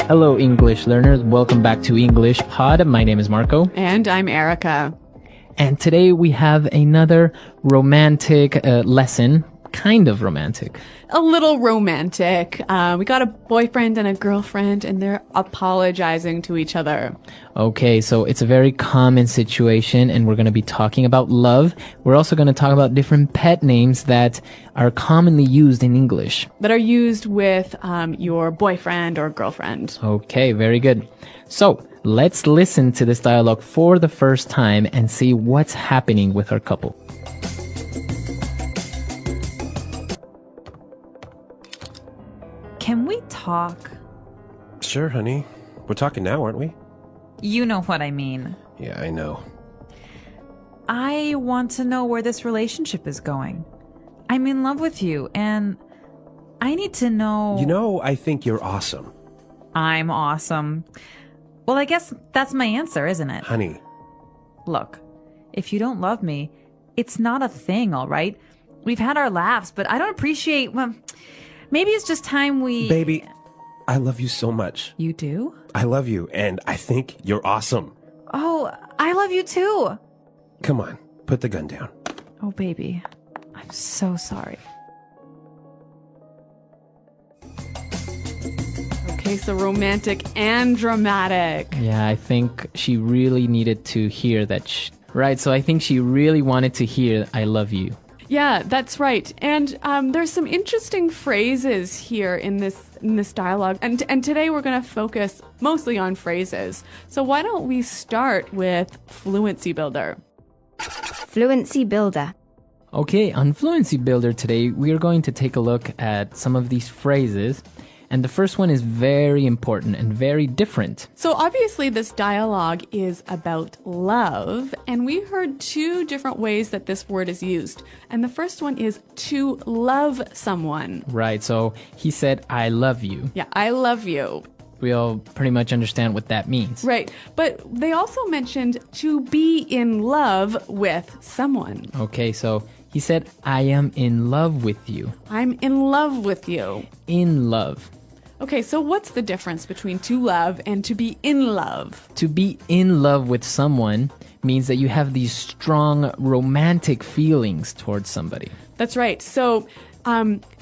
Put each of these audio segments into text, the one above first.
Hello, English learners. Welcome back to English Pod. My name is Marco. And I'm Erica. And today we have another romantic lesson. Kind of romantic. A little romantic. We got a boyfriend and a girlfriend, and they're apologizing to each other. Okay, so it's a very common situation, and we're going to be talking about love. We're also going to talk about different pet names that are commonly used in English. That are used with your boyfriend or girlfriend. Okay, very good. So let's listen to this dialogue for the first time and see what's happening with our couple. Can we talk? Sure, honey. We're talking now, aren't we? You know what I mean. Yeah, I know. I want to know where this relationship is going. I'm in love with you, and I need to know... You know, I think you're awesome. I'm awesome. Well, I guess that's my answer, isn't it? Honey. Look, if you don't love me, it's not a thing, all right? We've had our laughs, but I don't appreciate... Well, maybe it's just time we... Baby, I love you so much. You do? I love you, and I think you're awesome. Oh, I love you too. Come on, put the gun down. Oh, baby. I'm so sorry. Okay, so romantic and dramatic. Yeah, I think she really needed to hear that. Right, so I think she really wanted to hear, I love you. Yeah, that's right. And there's some interesting phrases here in this dialogue. And today we're going to focus mostly on phrases. So why don't we start with Fluency Builder? Fluency Builder. Okay, on Fluency Builder today, we are going to take a look at some of these phrases. And the first one is very important and very different. So obviously this dialogue is about love, and we heard two different ways that this word is used. And the first one is to love someone. Right, so he said, I love you. Yeah, I love you. We all pretty much understand what that means. Right, but they also mentioned to be in love with someone. Okay, so he said, I am in love with you. I'm in love with you. In love. Okay, so what's the difference between to love and to be in love? To be in love with someone means that you have these strong romantic feelings towards somebody. That's right. So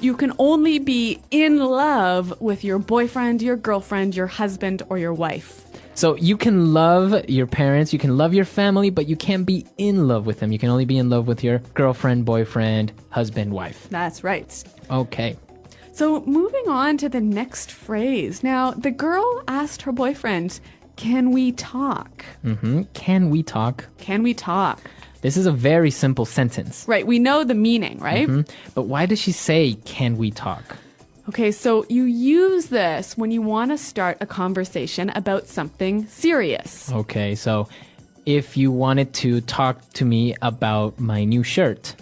you can only be in love with your boyfriend, your girlfriend, your husband, or your wife. So you can love your parents, you can love your family, but you can't be in love with them. You can only be in love with your girlfriend, boyfriend, husband, wife. That's right. Okay. So moving on to the next phrase. Now, the girl asked her boyfriend, can we talk? Can we talk? Can we talk? This is a very simple sentence. Right, we know the meaning, right? But why does she say, can we talk? Okay, so you use this when you want to start a conversation about something serious. Okay, so if you wanted to talk to me about my new shirt.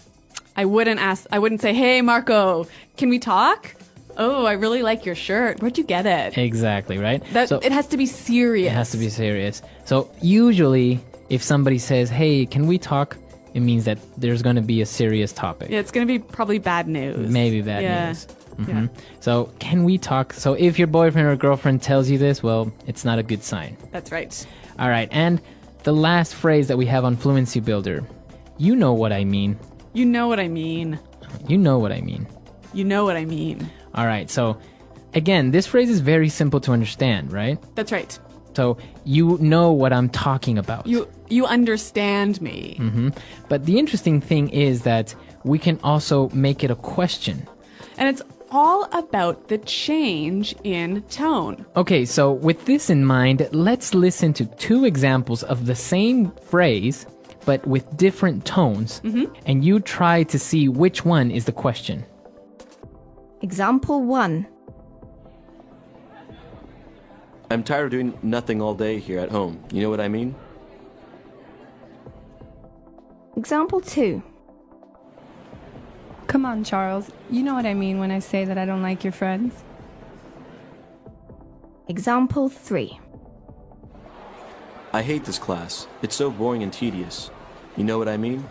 I wouldn't say, hey, Marco, can we talk? Oh, I really like your shirt. Where'd you get it? Exactly, right? It has to be serious. It has to be serious. So usually, if somebody says, hey, can we talk? It means that there's going to be a serious topic. Yeah, it's going to be probably bad news. Maybe bad news. Yeah. So, can we talk? So, if your boyfriend or girlfriend tells you this, well, it's not a good sign. That's right. All right, and the last phrase that we have on Fluency Builder. You know what I mean. You know what I mean. You know what I mean. You know what I mean. All right, so again, this phrase is very simple to understand, right? That's right. So you know what I'm talking about. You understand me. But the interesting thing is that we can also make it a question. And it's all about the change in tone. Okay, so with this in mind, let's listen to two examples of the same phrase, but with different tones. And you try to see which one is the question. Example 1. I'm tired of doing nothing all day here at home. You know what I mean? Example 2. Come on, Charles. You know what I mean when I say that I don't like your friends. Example 3. I hate this class. It's so boring and tedious. You know what I mean?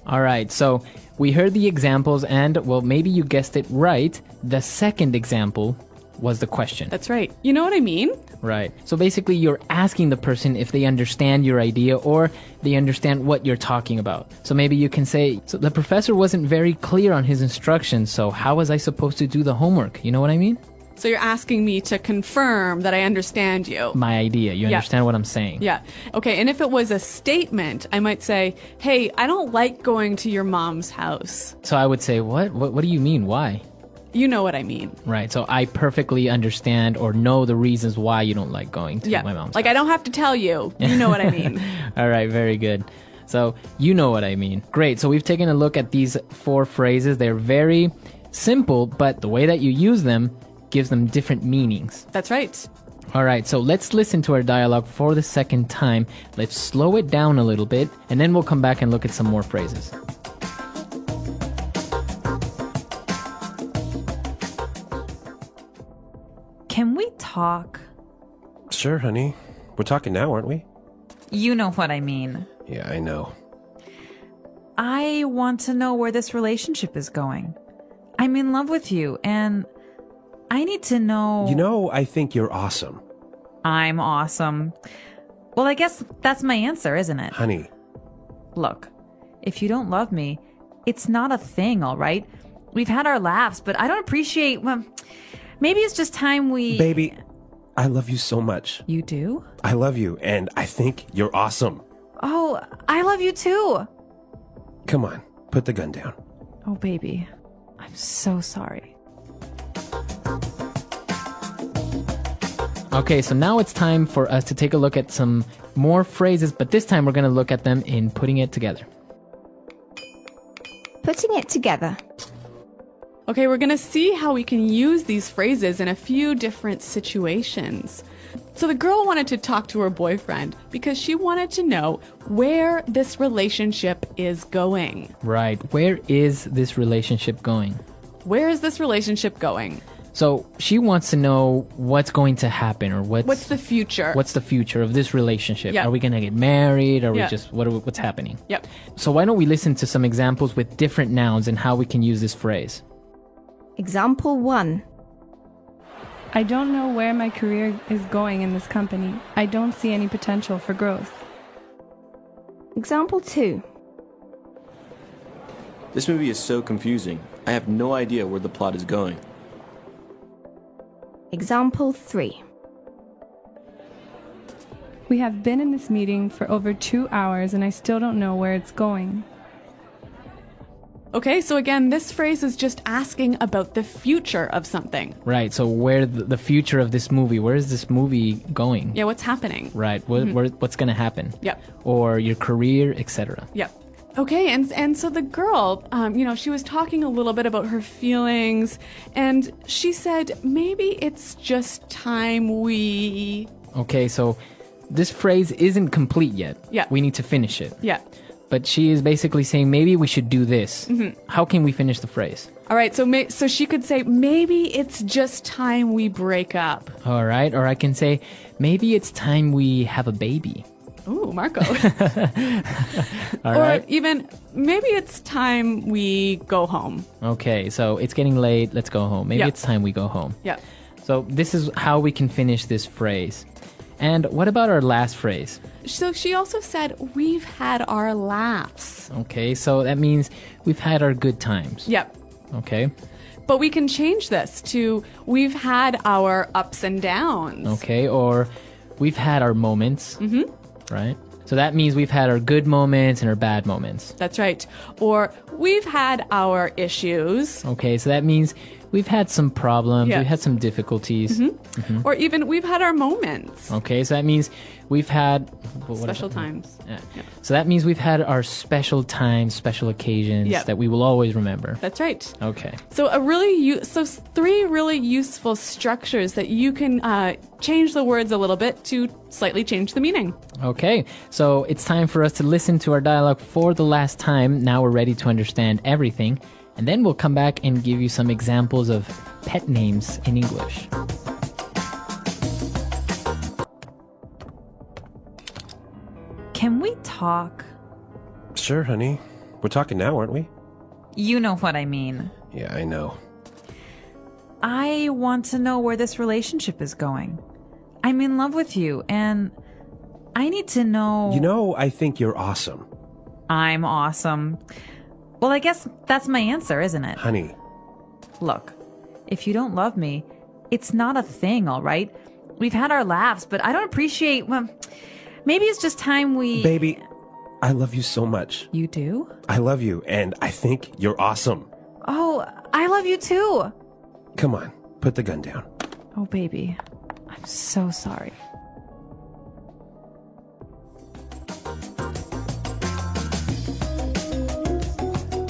All right, so we heard the examples and, well, maybe you guessed it right. The second example was the question. That's right. You know what I mean? Right. So basically, you're asking the person if they understand your idea or they understand what you're talking about. So maybe you can say, so the professor wasn't very clear on his instructions, so how was I supposed to do the homework? You know what I mean? So you're asking me to confirm that I understand you. My idea. You understand what I'm saying? Yeah. Okay, and if it was a statement, I might say, hey, I don't like going to your mom's house. So I would say, what? What do you mean? Why? You know what I mean. Right. So I perfectly understand or know the reasons why you don't like going to my mom's Like house. I don't have to tell you. You know what I mean. All right. Very good. So you know what I mean. Great. So we've taken a look at these 4 phrases. They're very simple, but the way that you use them gives them different meanings. That's right. All right, so let's listen to our dialogue for the second time. Let's slow it down a little bit, and then we'll come back and look at some more phrases. Can we talk? Sure, honey. We're talking now, aren't we? You know what I mean. Yeah, I know. I want to know where this relationship is going. I'm in love with you, and I need to know... You know, I think you're awesome. I'm awesome. Well, I guess that's my answer, isn't it? Honey. Look, if you don't love me, it's not a thing, all right? We've had our laughs, but I don't appreciate... Well, maybe it's just time we... Baby, I love you so much. You do? I love you, and I think you're awesome. Oh, I love you too. Come on, put the gun down. Oh, baby. I'm so sorry. Okay, so now it's time for us to take a look at some more phrases, but this time we're going to look at them in putting it together. Putting it together. Okay, we're going to see how we can use these phrases in a few different situations. So the girl wanted to talk to her boyfriend because she wanted to know where this relationship is going. Right. Where is this relationship going? Where is this relationship going? So she wants to know what's going to happen or What's the future? What's the future of this relationship? Yeah. Are we going to get married? Are we Yeah. just what's happening? Yep. So why don't we listen to some examples with different nouns and how we can use this phrase? Example 1. I don't know where my career is going in this company. I don't see any potential for growth. Example 2. This movie is so confusing. I have no idea where the plot is going. Example 3. We have been in this meeting for over 2 hours and I still don't know where it's going. Okay, so again, this phrase is just asking about the future of something. Right. So where the future of this movie? Where is this movie going? Yeah, what's happening? Right. What's going to happen? Yep. Or your career, etc. Yep. Okay, and so the girl, she was talking a little bit about her feelings, and she said, maybe it's just time we... Okay, so this phrase isn't complete yet. Yeah. We need to finish it. Yeah. But she is basically saying, maybe we should do this. Mm-hmm. How can we finish the phrase? All right, so she could say, maybe it's just time we break up. All right, or I can say, maybe it's time we have a baby. Ooh, Marco. All or right. even, maybe it's time we go home. Okay, so it's getting late. Let's go home. Maybe Yeah. it's time we go home. Yeah. So this is how we can finish this phrase. And what about our last phrase? So she also said, we've had our laughs. Okay, so that means we've had our good times. Yep. Okay. But we can change this to, we've had our ups and downs. Okay, or we've had our moments. Mm-hmm. Right? So that means we've had our good moments and our bad moments. That's right. Or we've had our issues. Okay, so that means we've had some problems, Yeah. we've had some difficulties. Mm-hmm. Or even we've had our moments. Okay, so that means we've had... what is Special that? times. Yeah. So that means we've had our special times, special occasions Yeah. that we will always remember. That's right. Okay. So so 3 really useful structures that you can change the words a little bit to slightly change the meaning. Okay, so it's time for us to listen to our dialogue for the last time. Now we're ready to understand everything. And then we'll come back and give you some examples of pet names in English. Can we talk? Sure, honey. We're talking now, aren't we? You know what I mean. Yeah, I know. I want to know where this relationship is going. I'm in love with you, and I need to know... You know, I think you're awesome. I'm awesome. Well, I guess that's my answer, isn't it? Honey, Look, if you don't love me, it's not a thing, all right? We've had our laughs, but I don't appreciate... Well, maybe it's just time we... baby, I love you so much. You do? I love you, and I think you're awesome. Oh, I love you too. Come on, put the gun down. Oh, baby. I'm so sorry.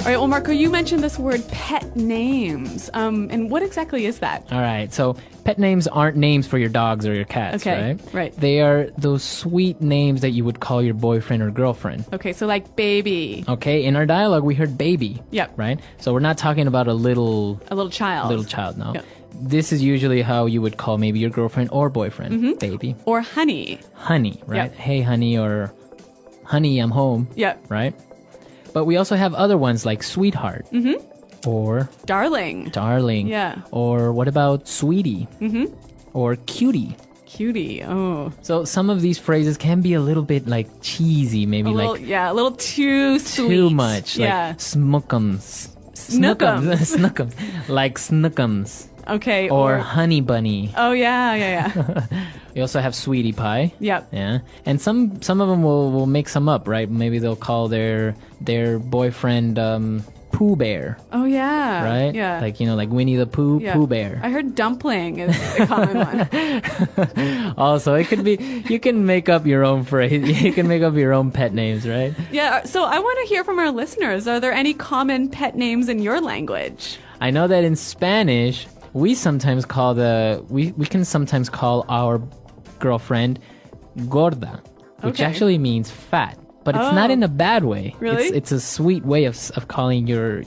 All right, well, Marco, you mentioned this word pet names. And what exactly is that? All right, so pet names aren't names for your dogs or your cats, Okay, right? right. They are those sweet names that you would call your boyfriend or girlfriend. Okay, so like baby, Okay, in our dialogue, we heard baby. Yep. Right? So we're not talking about a little child. no. Yep. This is usually how you would call maybe your girlfriend or boyfriend, baby. Or honey. Honey, right? Yep. Hey, honey, or honey, I'm home. Yep. Right? But we also have other ones like sweetheart. Or Darling. darling. Yeah. Or what about sweetie? Or cutie. Cutie. Oh. So some of these phrases can be a little bit like cheesy, maybe A little, like yeah, a little too sweet. too much. Yeah. Like smookums. Snookums. Snookums. Like snookums. Okay. Or honey bunny. Oh, yeah. We also have sweetie pie. Yep. Yeah. And some of them will make some up, right? Maybe they'll call their boyfriend Pooh Bear. Oh, yeah. Right? Yeah. Like, like Winnie the Pooh, Yeah. Pooh Bear. I heard dumpling is a common one. Also, it could be, you can make up your own phrase. You can make up your own pet names, right? Yeah. So I want to hear from our listeners. Are there any common pet names in your language? I know that in Spanish, we sometimes call we can sometimes call our girlfriend gorda, which Okay. actually means fat. But it's not Oh. in a bad way. Really? It's a sweet way of calling your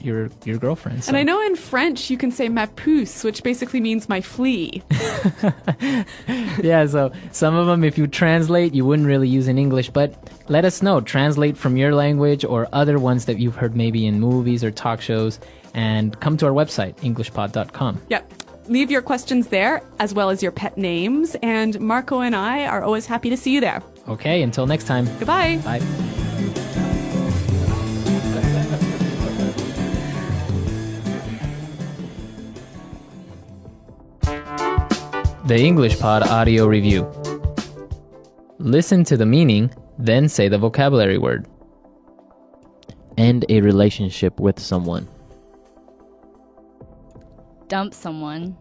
girlfriend. So. And I know in French you can say ma puce, which basically means my flea. Yeah, so some of them, if you translate, you wouldn't really use in English, but let us know. Translate from your language or other ones that you've heard maybe in movies or talk shows, and come to our website, englishpod.com. Yep. Leave your questions there, as well as your pet names, and Marco and I are always happy to see you there. Okay, until next time. Goodbye. Bye. The English Pod Audio Review. Listen to the meaning, then say the vocabulary word. End a relationship with someone. Dump someone.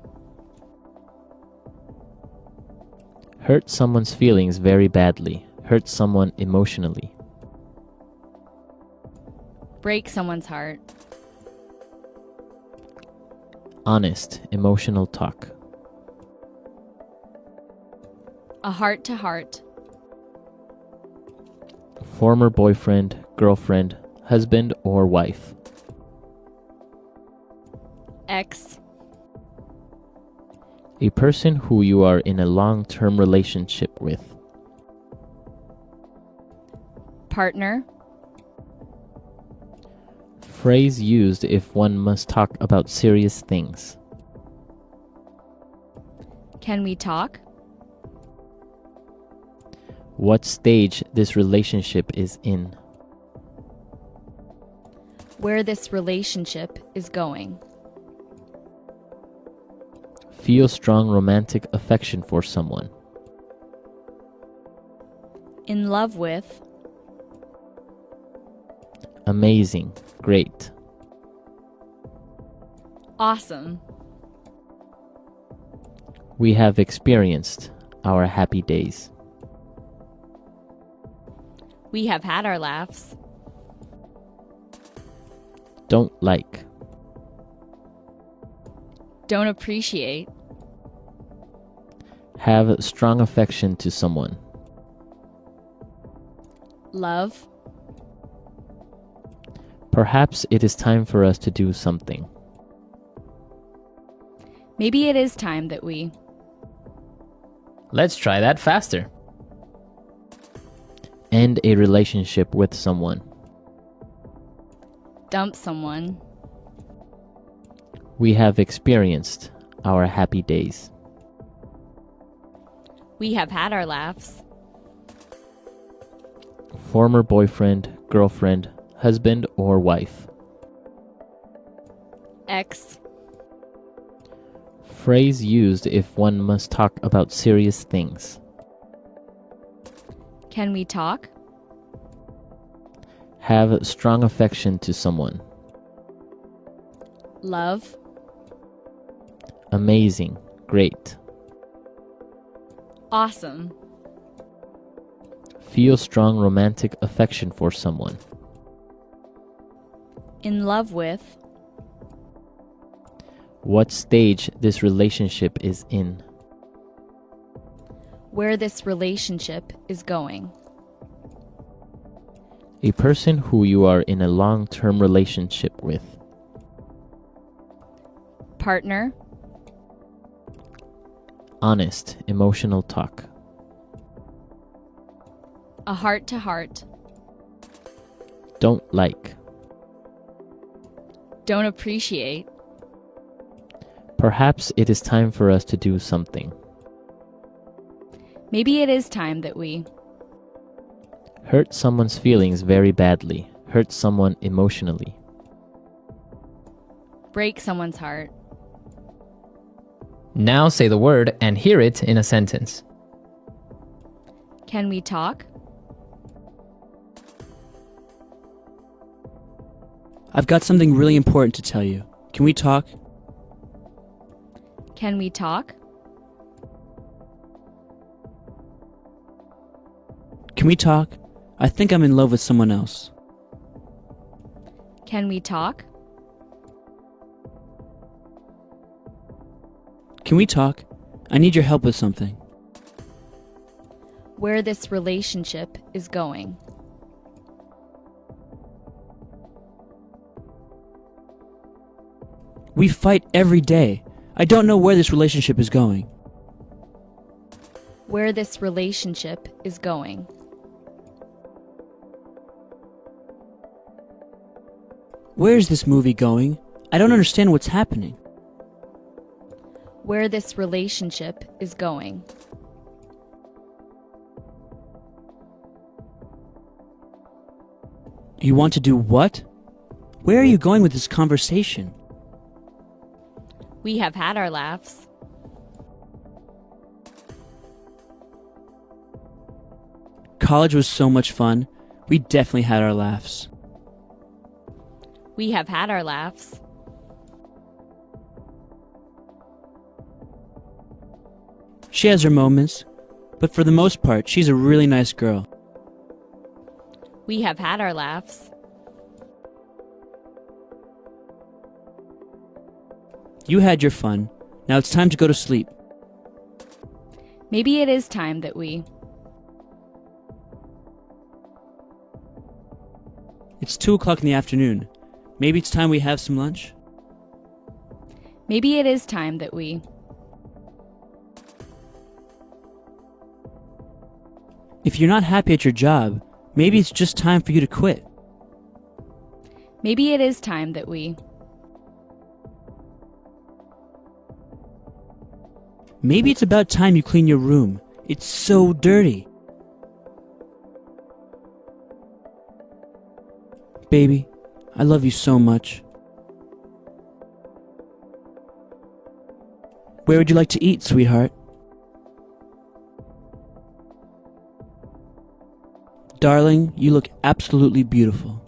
Hurt someone's feelings very badly. Hurt someone emotionally. Break someone's heart. Honest, emotional talk. A heart to heart. Former boyfriend, girlfriend, husband or wife. Ex. A person who you are in a long-term relationship with. Partner. Phrase used if one must talk about serious things. Can we talk? What stage this relationship is in. Where this relationship is going. Feel strong romantic affection for someone. In love with. Amazing, great. Awesome. We have experienced our happy days. We have had our laughs. Don't like. Don't appreciate. Have strong affection to someone. Love. Perhaps it is time for us to do something. Maybe it is time that we. Let's try that faster. End a relationship with someone. Dump someone. We have experienced our happy days. We have had our laughs. Former boyfriend, girlfriend, husband, or wife. Ex. Phrase used if one must talk about serious things. Can we talk? Have strong affection to someone. Love. Amazing, great. Awesome. Feel strong romantic affection for someone. In love with. What stage this relationship is in. Where this relationship is going. A person who you are in a long-term relationship with. Partner. Honest, emotional talk. A heart to heart. Don't like. Don't appreciate. Perhaps it is time for us to do something. Maybe it is time that we. Hurt someone's feelings very badly. Hurt someone emotionally. Break someone's heart. Now say the word and hear it in a sentence. Can we talk? I've got something really important to tell you. Can we talk? Can we talk? Can we talk? I think I'm in love with someone else. Can we talk? Can we talk? I need your help with something. Where this relationship is going. We fight every day. I don't know where this relationship is going. Where this relationship is going. Where is this movie going? I don't understand what's happening. Where this relationship is going. You want to do what? Where are you going with this conversation? We have had our laughs. College was so much fun. We definitely had our laughs. We have had our laughs. She has her moments, but for the most part, she's a really nice girl. We have had our laughs. You had your fun. Now it's time to go to sleep. Maybe it is time that we. It's 2 o'clock in the afternoon. Maybe it's time we have some lunch? Maybe it is time that we. If you're not happy at your job, maybe it's just time for you to quit. Maybe it is time that we. Maybe it's about time you clean your room. It's so dirty. Baby, I love you so much. Where would you like to eat, sweetheart? Darling, you look absolutely beautiful.